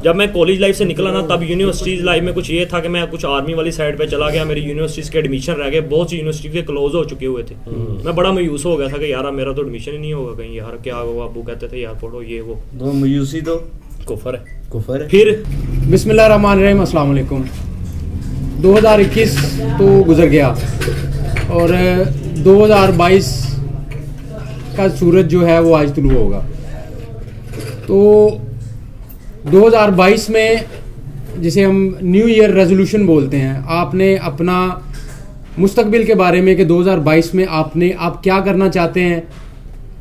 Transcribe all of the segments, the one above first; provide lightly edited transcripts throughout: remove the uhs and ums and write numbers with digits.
جب میں college life سے نکلا نا تب یونیورسٹیز لائف میں کچھ یہ تھا کہ میں کچھ آرمی والی سائڈ پہ چلا گیا, میری یونیورسٹیز کے ایڈمیشن رہ گئے, بہت سی یونیورسٹی کے کلوز ہو چکے ہوئے تھے. میں بڑا مایوس ہو گیا تھا کہ یار میرا تو ایڈمیشن ہی نہیں ہوگا کہیں, یار کیا ہوگا. ابو کہتے تھے یار پڑھو یہ وہ. مایوسی تو کفر ہے. پھر بسم اللہ الرحمن الرحیم. السلام علیکم. 2021 تو گزر گیا اور 2022 کا سورج جو ہے وہ آج طلوع ہوگا. تو 2022 میں جسے ہم نیو ایئر ریزولوشن بولتے ہیں, آپ نے اپنا مستقبل کے بارے میں کہ 2022 میں آپ کیا کرنا چاہتے ہیں,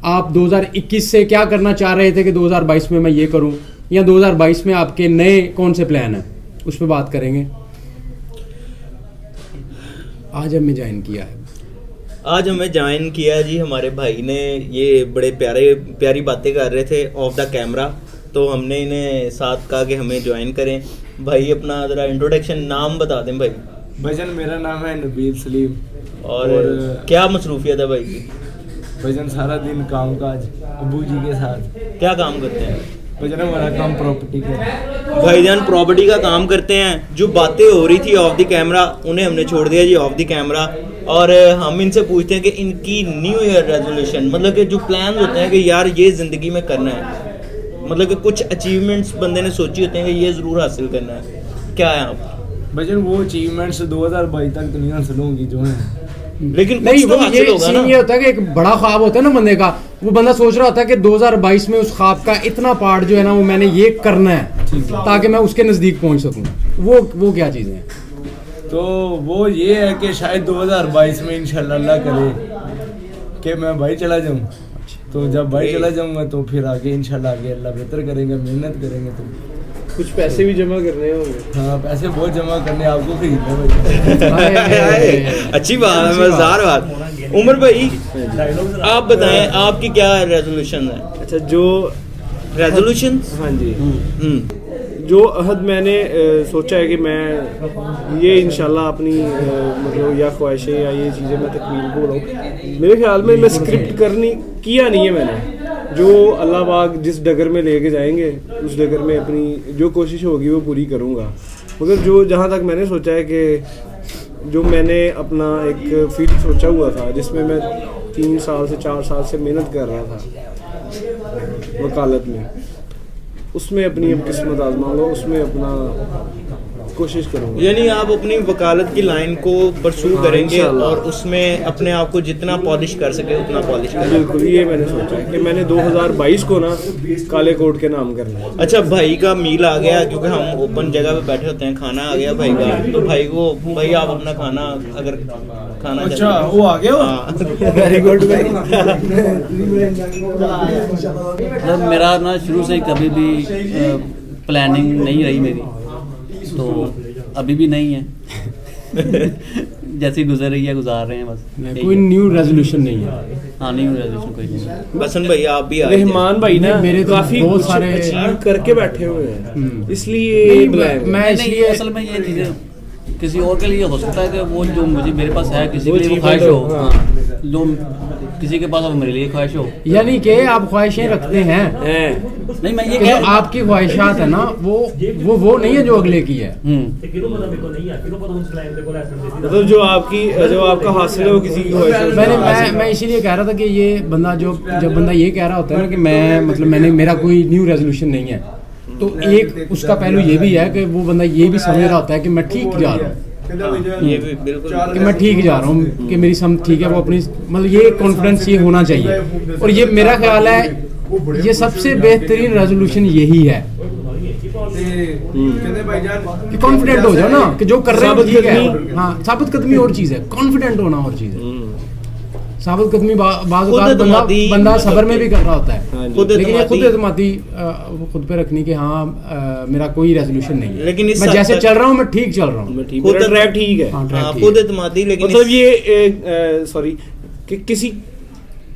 آپ 2021 سے کیا کرنا چاہ رہے تھے کہ 2022 میں یہ کروں, یا 2022 میں آپ کے نئے کون سے پلان ہیں, اس پہ بات کریں گے. آج ہمیں جوائن کیا جی ہمارے بھائی نے. یہ بڑے پیاری باتیں کر رہے تھے آف دا کیمرہ, تو ہم نے انہیں ساتھ کہا کہ ہمیں جوائن کریں. بھائی اپنا ذرا انٹروڈکشن نام بتا دیں. بھجن میرا نام ہے نبیل سلیم. اور کیا مصروفیت ہے بھائی کی؟ بھجن سارا دن کام کاج ابو جی کے ساتھ. کیا کام کرتے ہیں بھجن؟ ہمارا کام پراپرٹی کا. بھائی جان پراپرٹی کا کام کرتے ہیں. جو باتیں ہو رہی تھی آف دی کیمرہ انہیں ہم نے چھوڑ دیا جی آف دی کیمرہ, اور ہم ان سے پوچھتے ہیں کہ ان کی نیو ایئر ریزولوشن, مطلب کہ جو پلان ہوتے ہیں کہ یار یہ زندگی میں کرنا ہے, مطلب کہ کچھ اچیومنٹس بندے نے سوچی ہوتے ہیں کہ یہ ضرور حاصل کرنا ہے, کیا ہے آپ بھجن وہ اچیومنٹس 2022 تک دنیا حاصل ہوں گی جو ہیں, لیکن نہیں وہ یہ ہوتا ہے کہ ایک بڑا خواب ہوتا ہے نا بندے کا, وہ بندہ سوچ رہا ہوتا ہے کہ 2022 میں اس خواب کا اتنا پارٹ جو ہے نا وہ میں نے یہ کرنا ہے تاکہ میں اس کے نزدیک پہنچ سکوں. وہ کیا چیزیں ہیں؟ تو وہ یہ ہے کہ شاید 2022 میں انشاءاللہ اللہ کرے کہ میں بھائی چلا جاؤں. تو جب بھائی چلا جاؤں گا تو پھر آگے انشاءاللہ آگے اللہ بہتر کریں گے, محنت کریں گے. تو کچھ پیسے بھی جمع کرنے ہوں گے. ہاں پیسے بہت جمع کرنے, آپ کو خریدنے. اچھی بات ہے, مزدار بات. عمر بھائی آپ بتائیں آپ کی کیا ریزولوشن ہے؟ اچھا جو ریزولوشن, ہاں جی, جو عہد میں نے سوچا ہے کہ میں یہ انشاءاللہ اپنی مطلب یا خواہشیں یا یہ چیزیں میں تکمیل کو رہوں. میرے خیال میں اسکرپٹ کیا نہیں ہے میں نے. جو اللہ پاک جس ڈگر میں لے کے جائیں گے اس ڈگر میں اپنی جو کوشش ہوگی وہ پوری کروں گا. مگر جو جہاں تک میں نے سوچا ہے کہ جو میں نے اپنا ایک فیلڈ سوچا ہوا تھا جس میں میں 3 سال سے 4 سال سے محنت کر رہا تھا وکالت میں, اس میں اپنی اب قسمت آزماؤں گا, اس میں اپنا کوشش کروں گا. یعنی آپ اپنی وکالت کی لائن کو پرسو کریں گے اور اس میں اپنے آپ کو جتنا پالش کر سکے اتنا پالش کریں. بالکل یہ میں نے سوچا ہے کہ میں نے 2022 کو نا کالے کوٹ کے نام کرنا ہے. اچھا بھائی کا میل آ گیا, کیونکہ ہم اوپن جگہ پہ بیٹھے ہوتے ہیں, کھانا آ گیا بھائی کا, تو بھائی کو بھائی آپ اپنا کھانا اگر کھانا اچھا وہ آ گیا, ویری گڈ بھائی. میرا نا شروع سے کبھی بھی پلاننگ نہیں رہی میری, تو ابھی بھی نہیں ہے, جیسی گزر رہی ہے گزار رہے ہیں بس. کوئی نیو ریزولوشن نہیں ہے. ہاں نیو ریزولوشن کوئی نہیں ہے. بسن بھائی آپ بھی رحمان بھائی نا میرے تو کافی بہت سارے اچیو کر کے بیٹھے ہوئے ہیں, اس لیے میں اس لیے اصل میں یہ چیزیں کسی اور کے لیے ہو سکتا ہے کہ وہ جو مجھے میرے پاس ہے کسی کے لیے خواہش ہو, جو کسی کے پاس میرے لیے خواہش ہو, یعنی کہ آپ خواہشیں رکھتے ہیں. نہیں میں یہ کہ جو آپ کی خواہشات ہے نا وہ نہیں ہے جو اگلے کی ہے. مطلب جو آپ کا حاصل ہے وہ کسی کی خواہش. میں اسی لیے کہہ رہا تھا کہ یہ بندہ جب بندہ یہ کہہ رہا ہوتا ہے نا کہ میں میرا کوئی نیو ریزولوشن نہیں ہے, تو ایک اس کا پہلو یہ بھی ہے کہ وہ بندہ یہ بھی سمجھ رہا ہوتا ہے کہ میں ٹھیک جا رہا ہوں, کہ میں ٹھیک جا رہا ہوں, کہ میری سمجھ ٹھیک ہے. وہ اپنی مطلب یہ کانفیڈنس یہ ہونا چاہیے, اور یہ میرا خیال ہے یہ سب سے بہترین ریزولوشن یہی ہے کہ کانفیڈنٹ ہو جاؤ نا کہ جو کر رہے ہیں ٹھیک ہے. ہاں ثابت قدمی اور چیز ہے, کانفیڈنٹ ہونا اور چیز ہے. ثابت قدمی بعض اوقات بندہ صبر میں بھی کر رہا ہوتا ہے, لیکن یہ خود اعتمادی خود پہ رکھنی کہ ہاں میرا کوئی ریزولوشن نہیں ہے, لیکن میں جیسے چل رہا ہوں میں ٹھیک چل رہا ہوں, میرا ٹریک ٹھیک ہے, خود اعتمادی. لیکن مطلب یہ سوری کہ کسی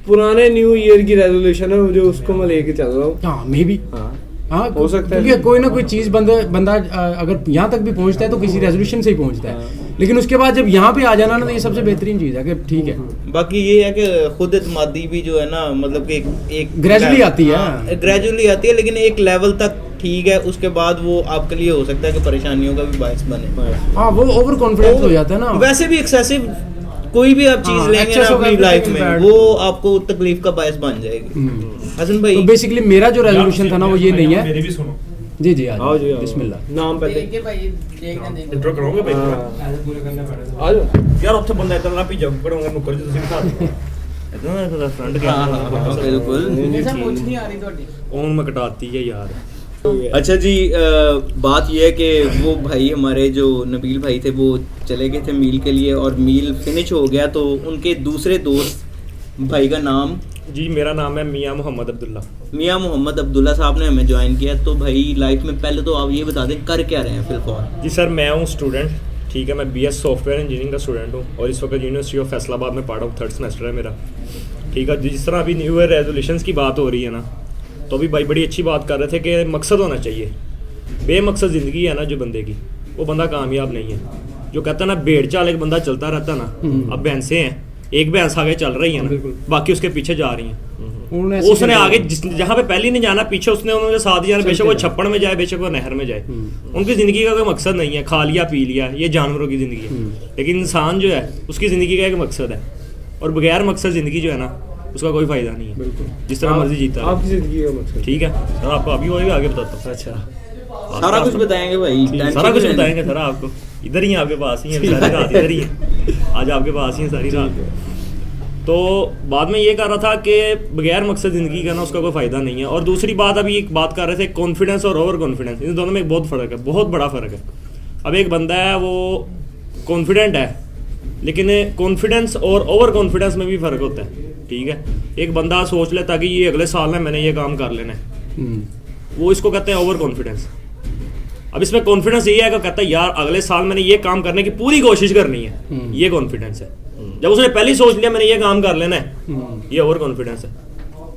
پرانے نیو ایئر کی ریزولوشن ہے جو اس کو میں لے کے چل رہا ہوں. ہاں میں بھی ہاں ہو سکتا ہے, کیونکہ کوئی نہ کوئی چیز بندہ اگر یہاں تک بھی پہنچتا ہے تو کسی ریزولوشن سے ہی پہنچتا ہے, لیکن اس کے بعد جب یہاں پہ آ جانا نا تو یہ سب سے بہترین چیز ہے کہ ٹھیک ہے. باقی یہ ہے کہ خود اعتمادی بھی جو ہے نا مطلب کہ ایک گریجولی آتی ہے, لیکن ایک لیول تک ٹھیک ہے, اس کے بعد وہ آپ کے لیے ہو سکتا ہے کہ پریشانیوں کا بھی باعث بنے. ہاں وہ اوور کانفیڈنس ہو جاتا ہے نا. ویسے بھی ایکسیسو کوئی بھی آپ چیز لیں گے نا اپنی لائف میں وہ آپ کو تکلیف کا باعث بن جائے گی. حسن بھائی, تو بیسیکلی میرا جو ریزولوشن تھا نا وہ یہ نہیں ہے. میری بھی سنو. جی جی آؤ جی, بسم اللہ. نام پہلے انٹرو کرو گے بھائی, آ جاؤ یار اتنے بندہ اتنا نہ پیجا کرو گا نکر جو تسی بتا دو اتنا فرنٹ کے بالکل. اون میں کٹاتی ہے یار. اچھا جی, بات یہ ہے کہ وہ بھائی ہمارے جو نبیل بھائی تھے وہ چلے گئے تھے میل کے لیے اور میل فنش ہو گیا, تو ان کے دوسرے دوست بھائی کا نام. جی میرا نام ہے میاں محمد عبداللہ. میاں محمد عبداللہ صاحب نے ہمیں جوائن کیا. تو بھائی لائف میں پہلے تو آپ یہ بتا دیں کر کیا رہے ہیں فی الفور. جی سر میں ہوں اسٹوڈنٹ, ٹھیک ہے, میں B S soft ware engineering کا اسٹوڈنٹ ہوں اور اس وقت یونیورسٹی آف فیصل آباد میں پڑھ رہا ہوں, 3rd سیمسٹر ہے میرا, ٹھیک ہے. جس طرح ابھی نیو ایئر ریزولیشنس کی بات ہو رہی ہے نا, تو ابھی بھائی بڑی اچھی بات کر رہے تھے کہ مقصد ہونا چاہیے. بے مقصد زندگی ہے نا جو بندے کی, وہ بندہ کامیاب نہیں ہے. جو کہتا ہے نا بھیڑ چال ایک بندہ چلتا رہتا ہے نا, اب بھینسیں ہیں, ایک بھینس آگے چل رہی ہے نا, باقی اس کے پیچھے جا رہی ہیں. اس نے آگے جہاں پہ پہلی نہیں جانا پیچھے اس نے انہوں نے ساتھ جانا, بے شک وہ چھپڑ میں جائے بے شک وہ نہر میں جائے. ان کی زندگی کا کوئی مقصد نہیں ہے, کھا لیا پی لیا, یہ جانوروں کی زندگی ہے. لیکن انسان جو ہے اس کی زندگی کا ایک مقصد ہے, اور بغیر مقصد زندگی جو ہے نا اس کا کوئی فائدہ نہیں ہے, جس طرح مرضی جیتا ہے. آپ کی زندگی کا مقصد ٹھیک ہے سر, آپ کو ابھی وہی آگے بتاتا ہوں. اچھا سارا کچھ بتائیں گے بھائی, سارا کچھ بتائیں گے سر آپ کو. ادھر ہی آپ کے پاس ہی ہیں ساری رات, ادھر ہی ہیں آج آپ کے پاس ہی ہیں ساری رات. تو بعد میں یہ کر رہا تھا کہ بغیر مقصد زندگی کا نا اس کا کوئی فائدہ نہیں ہے. اور دوسری بات ابھی ایک بات کر رہے تھے کانفیڈنس اور اوور کانفیڈنس, ان دونوں میں ایک بہت فرق ہے, بہت بڑا فرق ہے. اب ایک بندہ ہے وہ کانفیڈنٹ ہے, لیکن کانفیڈنس اور اوور کانفیڈنس میں بھی فرق ہوتا ہے, ٹھیک ہے. ایک بندہ سوچ لیتا کہ یہ اگلے سال میں نے یہ کام کر لینا ہے, وہ اس کو کہتے ہیں اوور کانفیڈنس. اب اس میں کانفیڈنس یہ ہے کہ کہتا ہے یار اگلے سال میں نے یہ کام کرنے کی پوری کوشش کرنی ہے, یہ کانفیڈنس ہے. جب اس نے پہلے سوچ لیا میں نے یہ کام کر لینا ہے, یہ اوور کانفیڈنس ہے.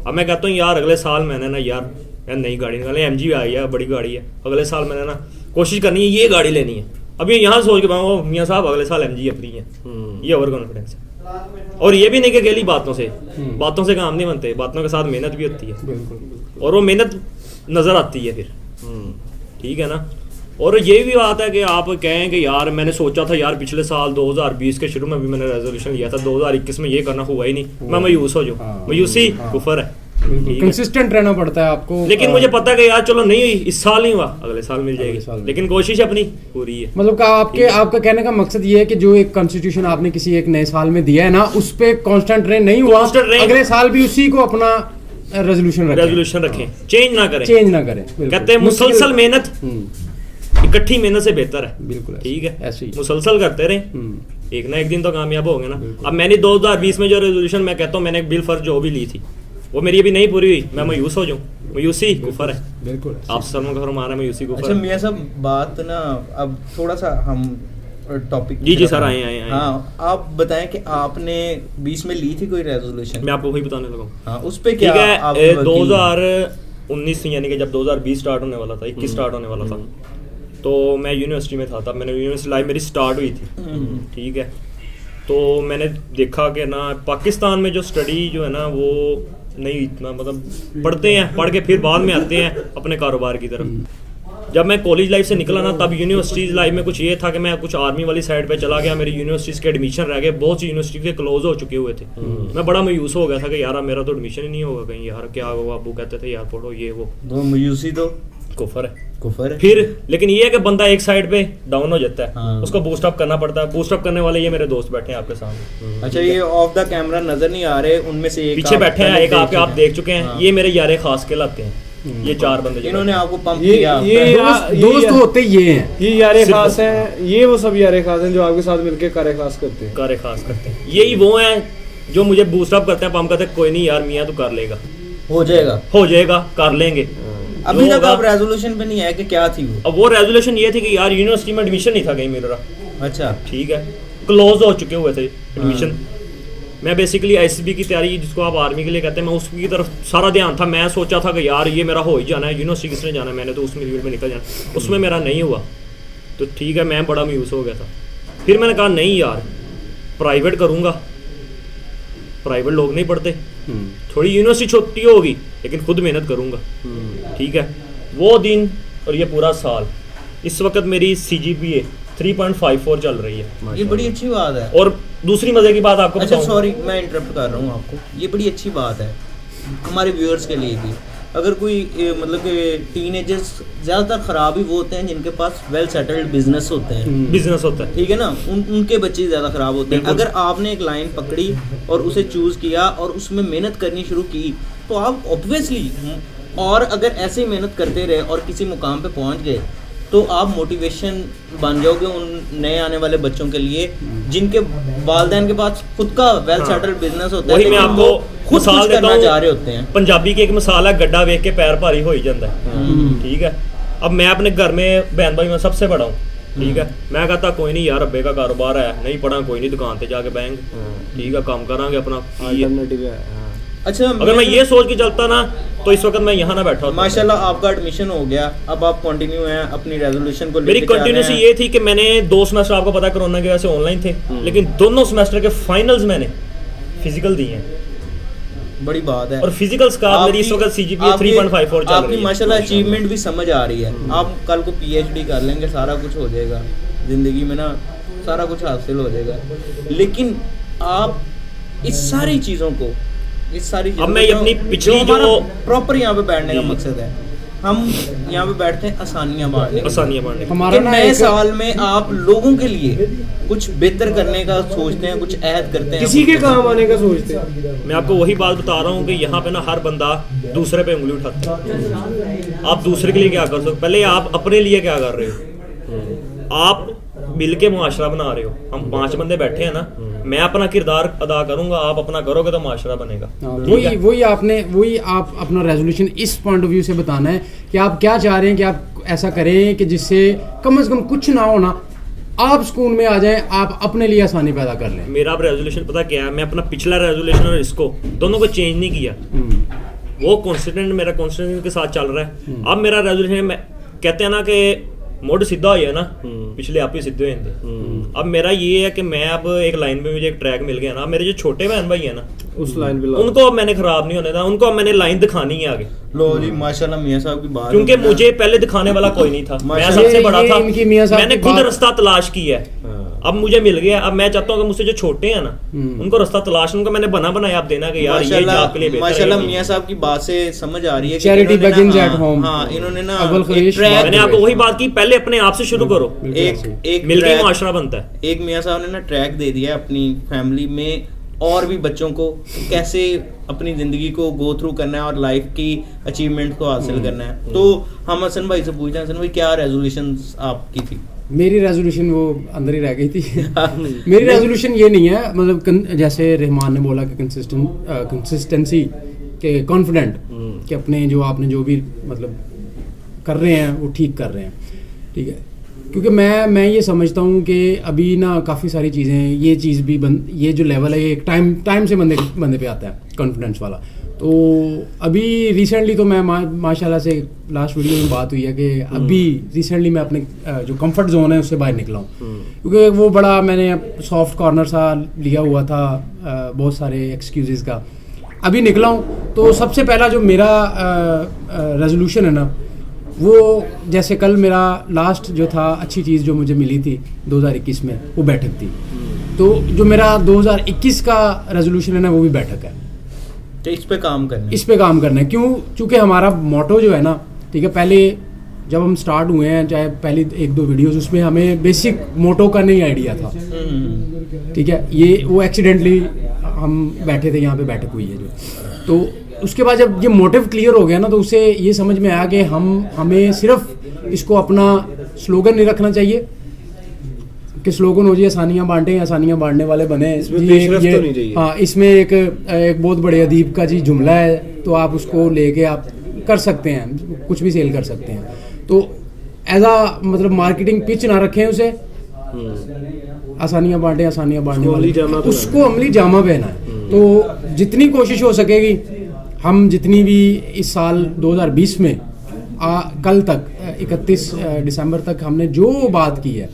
اب میں کہتا ہوں یار اگلے سال میں نے نا یار نئی گاڑی نکالیں, ایم جی آئی ہے بڑی گاڑی ہے, اگلے سال میں نے نا کوشش کرنی ہے یہ گاڑی لینی ہے. ابھی یہاں سوچ کے پاؤں میاں صاحب اگلے سال ایم جی اپنی ہے, یہ اوور کانفیڈنس ہے. اور یہ بھی نہیں کہ گیلی باتوں سے کام نہیں بنتے, باتوں کے ساتھ محنت بھی ہوتی ہے, اور وہ محنت نظر آتی ہے پھر, ٹھیک ہے نا. اور یہ بھی بات ہے کہ آپ کہیں کہ یار میں نے سوچا تھا یار پچھلے سال 2020 کے شروع میں بھی میں نے ریزولوشن لیا تھا, 2021 میں یہ کرنا ہوا ہی نہیں, میں مایوس ہو جاؤں. مایوسی کفر ہے, کنسسٹنٹ رہنا پڑتا ہے آپ کو. لیکن مجھے پتا ہے کہ یار چلو نہیں ہوئی اس سال نہیں ہوا, اگلے سال مل جائے گی, لیکن کوشش اپنی پوری ہے. مطلب کہ آپ کا کہنے کا مقصد یہ ہے کہ جو ایک کانسٹیٹیوشن آپ نے کسی ایک نئے سال میں دیا ہے نا اس پہ کانسٹنٹ رہے نہیں ہوا, اگلے سال بھی اسی کو اپنا ریزولوشن رکھیں, چینج نہ کریں. کہتے ہیں مسلسل محنت اکٹھی محنت سے بہتر ہے. بالکل ٹھیک ہے, مسلسل کرتے رہیں, ایک نہ ایک دن تو کامیاب ہو گئے نا. اب میں نے 2020 میں جو ریزولوشن میں کہتا ہوں میں نے بل فرض جو بھی لی تھی وہ میری ابھی نہیں پوری ہوئی, میں مایوس ہو جاؤں. مایوسی کفر ہے. بالکل آپ سرموں کا فرمان ہے مایوسی کفر. اچھا میاں صاحب بات نا اب تھوڑا سا ہم ٹاپک. جی سر آئے. ہاں آپ بتائیں کہ آپ نے 20 میں لی تھی کوئی ریزولوشن؟ میں آپ کو وہی بتانے لگا ہوں. ہاں اس پہ کیا 2019 یعنی کہ جب 2020 اسٹارٹ ہونے والا تھا, 21 اسٹارٹ ہونے والا تھا, تو میں یونیورسٹی میں تھا. تب میں نے یونیورسٹی لائف میری اسٹارٹ ہوئی تھی, ٹھیک ہے. تو میں نے دیکھا کہ نا پاکستان میں جو اسٹڈی جو ہے نا وہ نہیں اتنا مطلب پڑھتے ہیں, پڑھ کے پھر بعد میں آتے ہیں اپنے کاروبار کی طرف. جب میں کالج لائف سے نکلا نا تب یونیورسٹیز لائف میں کچھ یہ تھا کہ میں کچھ آرمی والی سائڈ پہ چلا گیا, میری یونیورسٹیز کے ایڈمیشن رہ گئے, بہت سی یونیورسٹی کے کلوز ہو چکے ہوئے تھے. میں بڑا مایوس ہو گیا تھا کہ یار میرا تو ایڈمیشن ہی نہیں ہوگا کہیں, یار کیا ہوگا. ابو کہتے تھے یار پڑھو یہ وہ مایوسی تو کفر ہے پھر. لیکن یہ ہے کہ بندہ ایک سائڈ پہ ڈاؤن ہو جاتا ہے, اس کو بوسٹ اپ کرنا پڑتا ہے. بوسٹ اپ کرنے والے یہ میرے دوست بیٹھے ہیں آپ کے سامنے. اچھا یہ آف دا کیمرہ نظر نہیں آ رہے, ان میں سے ایک پیچھے بیٹھے ہیں, ایک آپ دیکھ چکے ہیں, یہ میرے یار خاص کہلاتے ہیں. یہ 4 بندے انہوں نے آپ کو پمپ کیا. دوست ہوتے یہ ہیں, یہ یار خاص ہیں, یہ وہ سب یار خاص ہیں جو آپ کے ساتھ مل کے کارے خاص کرتے ہیں. یہی وہ ہیں جو مجھے بوسٹ اپ کرتے ہیں, پمپ کرتے ہیں. کوئی نہیں یار میاں تو کر لے گا, ہو جائے گا, کر لیں گے. ابھی تک آپ ریزولوشن پہ نہیں ہے کہ کیا تھی وہ؟ اب وہ ریزولوشن یہ تھی کہ یار یونیورسٹی میں ایڈمیشن نہیں تھا کہیں میرا. اچھا ٹھیک ہے, کلوز ہو چکے ہوئے تھے ایڈمیشن. میں بیسیکلی ایس بی کی تیاری جس کو آپ آرمی کے لیے کہتے ہیں, میں اس کی طرف سارا دھیان تھا. میں سوچا تھا کہ یار یہ میرا ہو ہی جانا ہے, یونیورسٹی کس نے جانا ہے, میں نے تو اس میں فیلڈ میں نکل جانا. اس میں میرا نہیں ہوا تو ٹھیک ہے, میں بڑا مایوس ہو گیا تھا. پھر میں نے کہا نہیں یار پرائیویٹ کروں گا, پرائیویٹ لوگ نہیں پڑھتے, تھوڑی یونیورسٹی چھوٹی ہوگی لیکن خود محنت کروں گا. ٹھیک ہے, وہ دن اور یہ پورا سال. اس وقت میری CGPA 3.54 چل رہی ہے. یہ بڑی اچھی بات ہے. اور دوسری مزے کی بات آپ کو اچھا بتاؤں. سوری میں انٹرپٹ کر رہا ہوں آپ کو. یہ بڑی اچھی بات ہے ہمارے ویورز کے لیے بھی. اگر کوئی مطلب کہ ٹین ایجرز زیادہ تر خراب ہی وہ ہوتے ہیں جن کے پاس ویل سیٹلڈ بزنس ہوتے ہیں. بزنس ہوتا ہے, ٹھیک ہے نا, ان کے بچے زیادہ خراب ہوتے ہیں. اگر آپ نے ایک لائن پکڑی اور اسے چوز کیا اور اس میں محنت کرنی شروع کی تو آپ اوبویسلی, اور اگر ایسے ہی محنت کرتے رہے اور کسی مقام پہ پہنچ گئے تو آپ موٹیویشن بن جاؤ گے ان نئے آنے والے بچوں کے لیے جن کے والدین کے پاس خود کا ویل سیٹلڈ بزنس ہوتا ہے. وہی میں آپ کو خود مثال کچھ دیتا کرنا ہوں. چاہ رہے ہوتے ہیں. پنجابی کی ایک مثال ہے, گڈھا ویک کے پیر بھاری ہو ہی جاتا ہے. ٹھیک ہے, اب میں اپنے گھر میں بہن بھائی میں سب سے بڑا ہوں. ٹھیک ہے, میں کہتا کوئی نہیں یار ابے کا کاروبار ہے, نہیں پڑھا کوئی نہیں, دکان پہ جا کے بہن گے. ٹھیک ہے, کام کریں گے اپنا. اچھا اگر میں یہ سوچ کے چلتا نا تو اس وقت میں یہاں نہ بیٹھا. ماشاءاللہ آپ کا ایڈمیشن ہو گیا, اب آپ کنٹینیو ہیں اپنی ریزولوشن کو. میری کنٹینیوسی یہ تھی کہ میں نے 2 سیمسٹر آپ کو پتا کرونا کی وجہ سے آن لائن تھے, لیکن دونوں سیمسٹر کے فائنلز میں نے فزیکل دیے ہیں. بڑی بات ہے. اور فزیکل سکار میری اس وقت CGPA 3.54 چل آپ کی رہی ہے. ماشاءاللہ اچیومنٹ بھی سمجھ آ رہی ہے. آپ کل کو PhD کر لیں گے, سارا کچھ ہو جائے گا زندگی میں نا, سارا کچھ حاصل ہو جائے گا. لیکن آپ اس ساری چیزوں کو اب میں اپنی پچھلی جو پراپر یہاں پہ بیٹھنے کا مقصد ہے, ہم یہاں پہ بیٹھتے ہیں آسانیاں بانٹنے. ہمارا نئے سال میں آپ لوگوں کے لیے کچھ بہتر کرنے کا سوچتے ہیں, کچھ عہد کرتے ہیں, کسی کے کام آنے کا سوچتے ہیں. میں آپ کو وہی بات بتا رہا ہوں کہ یہاں پہ نا ہر بندہ دوسرے پہ انگلی اٹھاتا ہے. آپ دوسرے کے لیے کیا کر سکتے, پہلے آپ اپنے لیے کیا کر رہے ہو. آپ مل کے معاشرہ بنا رہے ہو. ہم 5 بندے بیٹھے ہیں نا, میں اپنا کردار ادا کروں گا, آپ اپنا کرو گے تو معاشرہ بنے گا. وہی آپ اپنا ریزولوشن اس پوائنٹ آف ویو سے بتانا ہے کہ آپ کیا چاہ رہے ہیں کہ آپ ایسا کریں کہ جس سے کم از کم کچھ نہ ہونا, آپ سکون میں آ جائیں, آپ اپنے لیے آسانی پیدا کر لیں. میرا اب ریزولوشن پتا کیا ہے, میں اپنا پچھلا ریزولوشن اور اس کو دونوں کو چینج نہیں کیا. وہ کانسٹنٹ میرا کانسٹنٹ کے ساتھ چل رہا ہے. اب میرا ریزولوشن کہتے ہیں نا کہ موڈ سیدھا ہو نا, پچھلے آپ ہی سیدھے ہوئے تھے. اب میرا یہ ہے کہ میں اب ایک لائن پہ مجھے ایک ٹریک مل گیا نا, میرے جو چھوٹے بہن بھائی ہیں نا اس لائن پہ ان کو اب میں نے خراب نہیں ہونے تھا, ان کو اب میں نے لائن دکھانی ہے آگے. لو جی ماشاءاللہ میاں صاحب کی بات, کیونکہ مجھے پہلے دکھانے والا کوئی نہیں تھا, میں سب سے بڑا تھا, میں نے خود راستہ تلاش کیا ہے. اب مجھے مل گیا. اب میں چاہتا ہوں کہ مجھ سے جو چھوٹے ہیں نا ان کو راستہ تلاش, ان کو میں نے بنایا اب دینا کہ یار یہ آپ کے لیے بہتر ہے. ماشاءاللہ میاں صاحب کی بات سے سمجھ آ رہی ہے چیریٹی begins at home. ہاں انہوں نے نا میں نے آپ کو وہی بات کی, پہلے اپنے آپ سے شروع کرو, ایک مل کے معاشرہ بنتا ہے. ایک میاں صاحب نے نا ٹریک دے دیا اپنی فیملی میں اور بھی بچوں کو کیسے اپنی زندگی کو گو تھرو کرنا ہے اور لائف کی اچیومنٹ کو حاصل کرنا ہے. تو ہم حسن بھائی سے پوچھتے ہیں, حسن بھائی کیا ریزولوشنز آپ کی تھی؟ میری ریزولوشن وہ اندر ہی رہ گئی تھی. میری ریزولوشن یہ نہیں ہے, مطلب جیسے رحمان نے بولا کہ کنسسٹنسی کہ کانفیڈنٹ کہ اپنے جو آپ نے جو بھی مطلب کر رہے ہیں وہ ٹھیک کر رہے ہیں. ٹھیک ہے, کیونکہ میں یہ سمجھتا ہوں کہ ابھی نا کافی ساری چیزیں, یہ چیز بھی یہ جو لیول ہے یہ ایک ٹائم سے بندے پہ آتا ہے کانفیڈنس والا. تو ابھی ریسنٹلی تو میں ماشاء اللہ سے لاسٹ ویڈیو میں بات ہوئی ہے کہ ابھی ریسنٹلی میں اپنے جو کمفرٹ زون ہے اس سے باہر نکلا ہوں, کیونکہ وہ بڑا میں نے سافٹ کارنر سا لیا ہوا تھا بہت سارے ایکسکیوزز کا. ابھی نکلا ہوں تو سب سے پہلا جو میرا ریزولوشن ہے نا وہ جیسے کل میرا لاسٹ جو تھا اچھی چیز جو مجھے ملی تھی 2021 میں وہ بیٹھک تھی. تو جو میرا 2021 کا ریزولوشن ہے نا وہ بھی بیٹھک ہے, اس پہ کام کرنا ہے. کیوں؟ چونکہ ہمارا موٹو جو ہے نا, ٹھیک ہے, پہلے جب ہم سٹارٹ ہوئے ہیں چاہے پہلی 1-2 ویڈیوز اس میں ہمیں بیسک موٹو کا نہیں آئیڈیا تھا. ٹھیک ہے, یہ وہ ایکسیڈنٹلی ہم بیٹھے تھے, یہاں پہ بیٹھک ہوئی ہے جو. تو اس کے بعد جب یہ موٹیو کلیئر ہو گیا نا تو اسے یہ سمجھ میں آیا کہ ہمیں صرف اس کو اپنا سلوگن نہیں رکھنا چاہیے کہ سلوگن ہو جی آسانیاں بانٹیں, آسانیاں بانٹنے والے بنے. ہاں, اس میں ایک بہت بڑے ادیب کا جی جملہ ہے, تو آپ اس کو لے کے آپ کر سکتے ہیں, کچھ بھی سیل کر سکتے ہیں. تو ایز مطلب مارکیٹنگ پچ نہ رکھیں اسے, آسانیاں بانٹیں, آسانیاں بانٹنے والی, اس کو عملی جامہ پہنا ہے. تو جتنی کوشش ہو سکے گی, ہم جتنی بھی اس سال 2020 میں کل تک 31 دسمبر تک ہم نے جو بات کی ہے,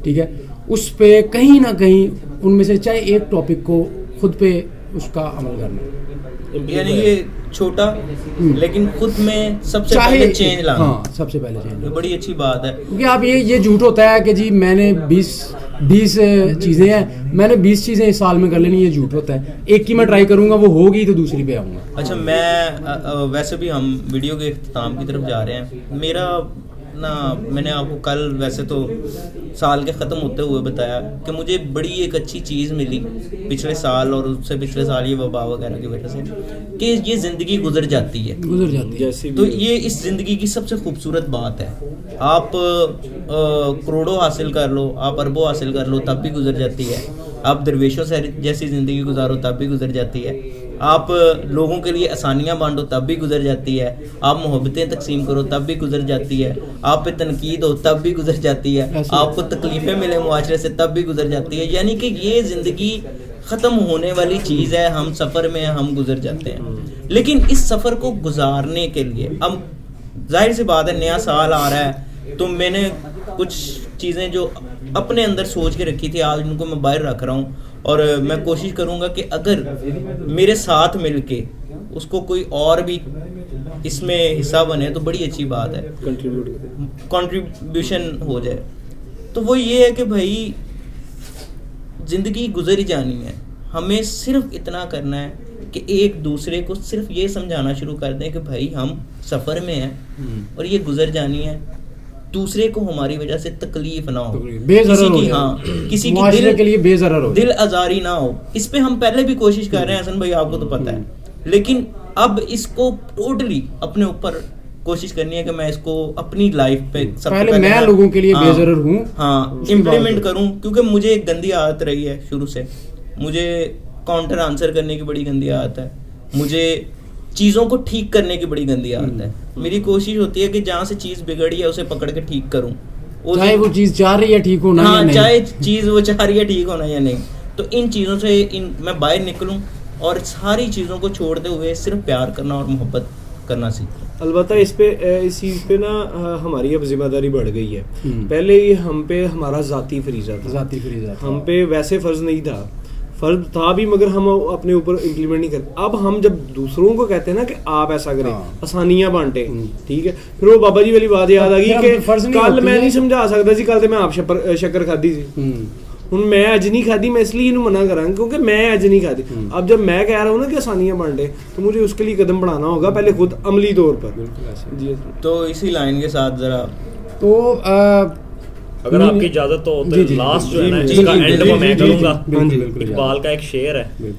ٹھیک ہے, اس پہ کہیں نہ کہیں ان میں سے چاہے ایک ٹاپک کو خود پہ اس کا عمل کرنا. یعنی یہ چھوٹا لیکن خود میں سب سے پہلے چینج لانا. ہاں سب سے پہلے چینج. بڑی اچھی بات ہے کیونکہ آپ یہ جھوٹ ہوتا ہے کہ جی میں نے 20 چیزیں ہیں, میں نے 20 چیزیں اس سال میں کر لینی, یہ جھوٹ ہوتا ہے. ایک کی میں ٹرائی کروں گا, وہ ہوگی تو دوسری پہ آؤں گا. اچھا میں ویسے بھی ہم ویڈیو کے اختتام کی طرف جا رہے ہیں. میرا نا میں نے آپ کو کل ویسے تو سال کے ختم ہوتے ہوئے بتایا کہ مجھے بڑی ایک اچھی چیز ملی پچھلے سال اور اس سے پچھلے سال یہ وبا وغیرہ کی وجہ سے, کہ یہ زندگی گزر جاتی ہے. تو یہ اس زندگی کی سب سے خوبصورت بات ہے. آپ کروڑوں حاصل کر لو, آپ اربوں حاصل کر لو, تب بھی گزر جاتی ہے. آپ درویشوں سے جیسی زندگی گزارو تب بھی گزر جاتی ہے. آپ لوگوں کے لیے آسانیاں بانٹو تب بھی گزر جاتی ہے. آپ محبتیں تقسیم کرو تب بھی گزر جاتی ہے. آپ پہ تنقید ہو تب بھی گزر جاتی ہے. آپ کو تکلیفیں ملے معاشرے سے تب بھی گزر جاتی ہے. یعنی کہ یہ زندگی ختم ہونے والی چیز ہے. ہم سفر میں ہم گزر جاتے ہیں, لیکن اس سفر کو گزارنے کے لیے اب ظاہر سی بات ہے نیا سال آ رہا ہے, تو میں نے کچھ چیزیں جو اپنے اندر سوچ کے رکھی تھی آج ان کو میں باہر رکھ رہا ہوں, اور میں کوشش کروں گا کہ اگر میرے ساتھ مل کے اس کو کوئی اور بھی اس میں حصہ بنے تو بڑی اچھی بات ہے, کنٹریبیوشن ہو جائے. تو وہ یہ ہے کہ بھائی زندگی گزر ہی جانی ہے. ہمیں صرف اتنا کرنا ہے کہ ایک دوسرے کو صرف یہ سمجھانا شروع کر دیں کہ بھائی ہم سفر میں ہیں اور یہ گزر جانی ہے. دوسرے کو ہماری وجہ سے تکلیف نہ ہو, کسی کی کسی کی دل آزاری نہ ہو. اس پہ ہم پہلے بھی کوشش کر رہے ہیں حسن بھائی, آپ کو تو پتہ ہے, لیکن اب اس کو ٹوٹلی اپنے اوپر کوشش کرنی ہے کہ میں اس کو اپنی لائف پہ سب سے پہلے میں لوگوں کے لیے بے ضرر ہوں, ہاں امپلیمنٹ کروں. کیونکہ مجھے ایک گندی عادت رہی ہے شروع سے, مجھے کاؤنٹر آنسر کرنے کی بڑی گندی عادت ہے, مجھے چیزوں کو ٹھیک کرنے کی بڑی گندی عادت ہے. میری کوشش ہوتی ہے کہ جہاں سے چیز بگڑی ہے اسے پکڑ کے ٹھیک کروں, چاہے وہ چیز چاہ رہی ہے ٹھیک ہونا, ہاں چاہے چیز وہ چاہ رہی ہے ٹھیک ہونا یا نہیں. تو ان چیزوں سے میں باہر نکلوں اور ساری چیزوں کو چھوڑتے ہوئے صرف پیار کرنا اور محبت کرنا سیکھوں. البتہ اس چیز پہ نا ہماری اب ذمہ داری بڑھ گئی ہے. پہلے یہ ہم پہ ہمارا ذاتی فریضہ تھا, ہم پہ ویسے فرض نہیں تھا, فرض تھا بھی مگر ہم اپنے اوپر امپلیمنٹ نہیں کرتے. اب ہم جب دوسروں کو کہتے ہیں نا کہ آپ ایسا کریں, آسانیاں بانٹیں, ٹھیک ہے, پھر وہ بابا جی والی بات یاد آ گئی کہ کل میں نہیں سمجھا سکتا جی, کل تو میں آپ شکر کھادی سی, ہوں میں اج نہیں کھادی, میں اس لیے انہوں منع کراں کیونکہ میں اج نہیں کھادی. اب جب میں کہہ رہا ہوں نا کہ آسانیاں بانٹیں, تو مجھے اس کے لیے قدم بڑھانا ہوگا پہلے خود عملی طور پر. جی تو اسی لائن کے ساتھ ذرا تو اگر آپ کی اجازت ہو تو لاسٹ جو ہے نا اس کا اینڈ وہ میں کروں گا. اقبال کا ایک شعر ہے,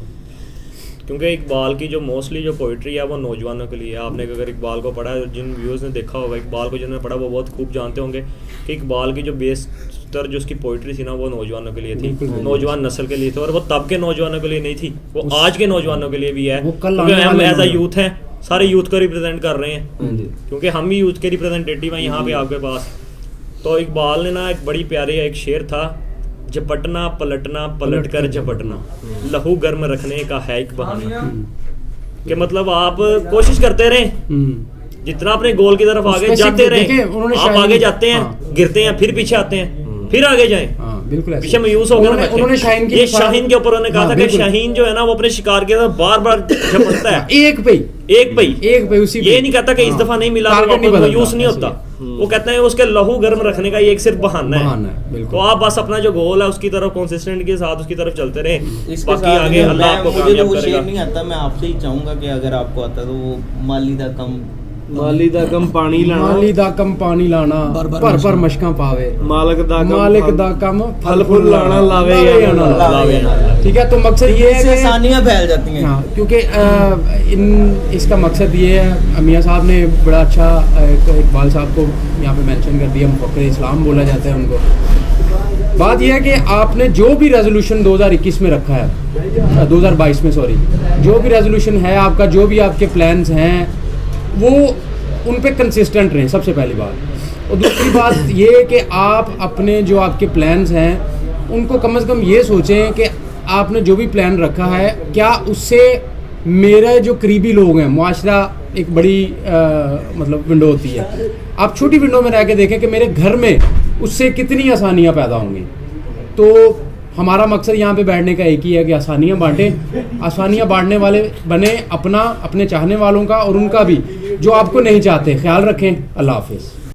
کیونکہ اقبال کی جو موسٹلی جو پوئٹری ہے وہ نوجوانوں کے لیے ہے. آپ نے اگر اقبال کو پڑھا ہے, جن ویورز نے دیکھا ہوگا اقبال کو, جنہوں نے پڑھا وہ بہت خوب جانتے ہوں گے کہ اقبال کی جو بیشتر جو اس کی پوئٹری تھی نا وہ نوجوانوں کے لیے تھی, نوجوان نسل کے لیے تھی, اور وہ تب کے نوجوانوں کے لیے نہیں تھی, وہ آج کے نوجوانوں کے لیے بھی ہے. کیونکہ ہم ایز اے یوتھ ہیں, سارے یوتھ کو ریپرزینٹ کر رہے ہیں, کیونکہ ہم بھی یوتھ کے ریپرزینٹیٹیو ہیں یہاں پہ آپ کے پاس. تو اقبال نے نا ایک بڑی پیاری ایک شعر تھا, جھپٹنا پلٹنا پلٹ کر جھپٹنا, لہو گرم رکھنے کا ہے ایک بہانہ. کہ مطلب آپ کوشش کرتے رہیں, جتنا اپنے گول کی طرف آگے جاتے رہیں, آپ آگے جاتے ہیں, گرتے ہیں, پھر پیچھے آتے ہیں, پھر آگے جائیں, پیچھے مایوس ہو کر رکھیں. یہ شاہین کے اوپر انہوں نے کہا تھا کہ شاہین جو ہے نا وہ اپنے شکار کے ساتھ بار بار جھپٹتا ہے, ایک پہ یہ نہیں کہتا کہ اس دفعہ نہیں ملا تو مایوس نہیں ہوتا. وہ کہتے ہیں اس کے لہو گرم رکھنے کا یہ ایک صرف بہانہ ہے. تو آپ بس اپنا جو گول ہے اس کی طرف کنسسٹنٹ کے ساتھ اس کی طرف چلتے رہیں, باقی آگے اللہ آپ کو کامیاب کرے گا. نہیں آتا, میں آپ سے ہی چاہوں گا کہ اگر آپ کو آتا تو وہ مالی دا کم پانی لانا پر پر مشکاں پاوے, مالک دا کم پھل پھل لانا لاوے. ٹھیک ہے, تو مقصد یہ ہے کہ آسانیاں پھیل جاتی ہیں. ہاں, کیونکہ اس کا مقصد یہ ہے, میاں صاحب نے بڑا اچھا اقبال صاحب کو یہاں پہ مینشن کر دیا, مفکر اسلام بولا جاتا ہے ان کو. بات یہ ہے کہ آپ نے جو بھی ریزولوشن 2021 میں رکھا ہے, 2022 میں سوری, جو بھی ریزولوشن ہے آپ کا, جو بھی آپ کے پلانز ہیں, وہ ان پہ کنسسٹنٹ رہیں, سب سے پہلی بات. اور دوسری بات یہ کہ آپ اپنے جو آپ کے پلانز ہیں ان کو کم از کم یہ سوچیں کہ آپ نے جو بھی پلان رکھا ہے کیا اس سے میرے جو قریبی لوگ ہیں, معاشرہ ایک بڑی مطلب ونڈو ہوتی ہے, آپ چھوٹی ونڈو میں رہ کے دیکھیں کہ میرے گھر میں اس سے کتنی آسانیاں پیدا ہوں گی. تو ہمارا مقصد یہاں پہ بیٹھنے کا ایک ہی ہے کہ آسانیاں بانٹیں, آسانیاں بانٹنے والے بنے, اپنا, اپنے چاہنے والوں کا اور ان کا بھی جو آپ کو نہیں چاہتے. خیال رکھیں. اللہ حافظ.